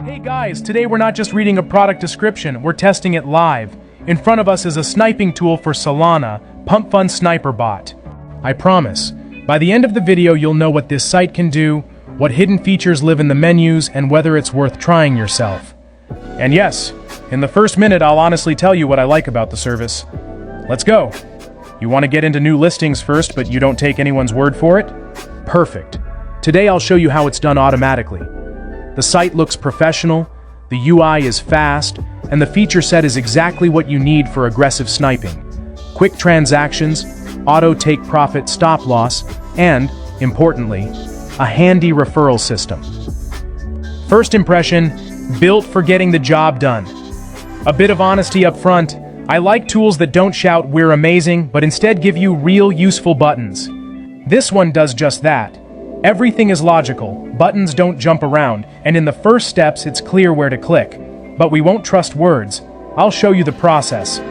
Hey guys, today we're not just reading a product description, we're testing it live. In front of us is a sniping tool for Solana, Memecoins Sniper Bot. I promise, by the end of the video you'll know what this site can do, what hidden features live in the menus, and whether it's worth trying yourself. And yes, in the first minute I'll honestly tell you what I like about the service. Let's go. You want to get into new listings first, but you don't take anyone's word for it? Perfect. Today I'll show you how it's done automatically. The site looks professional, the UI is fast, and the feature set is exactly what you need for aggressive sniping. Quick transactions, auto take profit stop loss, and, importantly, a handy referral system. First impression, built for getting the job done. A bit of honesty up front, I like tools that don't shout "we're amazing," but instead give you real useful buttons. This one does just that. Everything is logical, buttons don't jump around, and in the first steps it's clear where to click. But we won't trust words. I'll show you the process.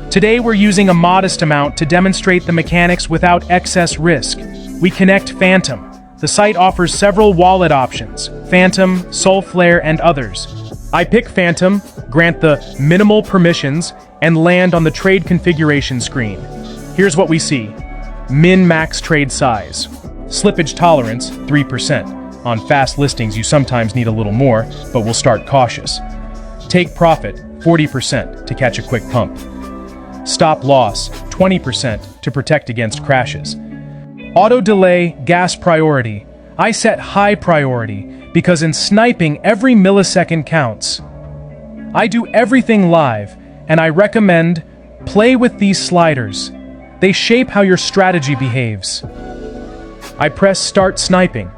Today we're using a modest amount to demonstrate the mechanics without excess risk. We connect Phantom. The site offers several wallet options: Phantom, Solflare, and others. I pick Phantom, grant the minimal permissions, and land on the trade configuration screen. Here's what we see. Min-max trade size. Slippage tolerance, 3%. On fast listings you sometimes need a little more, but we'll start cautious. Take profit, 40% to catch a quick pump. Stop loss, 20% to protect against crashes. Auto delay, gas priority. I set high priority because in sniping every millisecond counts. I do everything live, and I recommend play with these sliders. They shape how your strategy behaves. I press Start Sniping.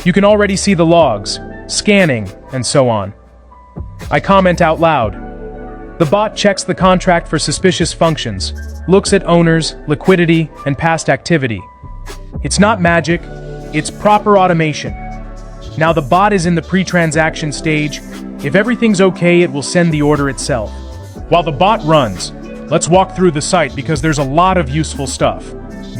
You can already see the logs, scanning, and so on. I comment out loud. The bot checks the contract for suspicious functions, looks at owners, liquidity, and past activity. It's not magic, it's proper automation. Now the bot is in the pre-transaction stage. If everything's okay, it will send the order itself. While the bot runs, let's walk through the site because there's a lot of useful stuff.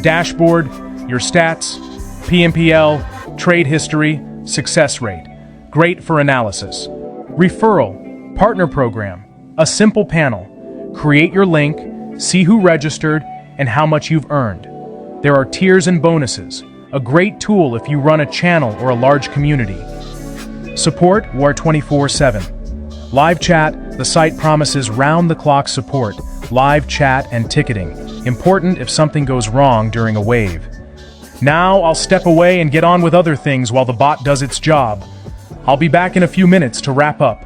Dashboard, your stats, PMPL, trade history, success rate. Great for analysis. Referral, partner program, a simple panel. Create your link, see who registered, and how much you've earned. There are tiers and bonuses, a great tool if you run a channel or a large community. Support, WAR 24/7. Live chat, the site promises round-the-clock support, live chat and ticketing. Important if something goes wrong during a wave. Now I'll step away and get on with other things while the bot does its job. I'll be back in a few minutes to wrap up.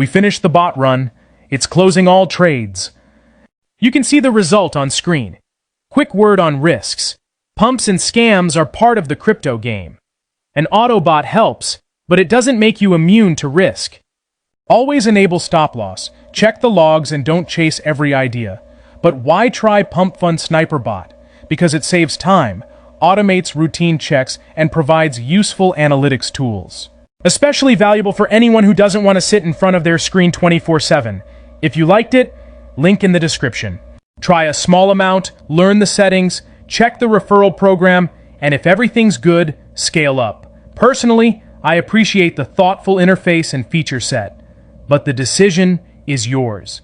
We finished the bot run. It's closing all trades. You can see the result on screen. Quick word on risks. Pumps and scams are part of the crypto game. An Autobot helps, but it doesn't make you immune to risk. Always enable stop loss, check the logs, and don't chase every idea. But why try Memecoin Sniper Bot? Because it saves time, automates routine checks, and provides useful analytics tools. Especially valuable for anyone who doesn't want to sit in front of their screen 24/7. If you liked it, link in the description. Try a small amount, learn the settings, check the referral program, and if everything's good, scale up. Personally, I appreciate the thoughtful interface and feature set, but the decision is yours.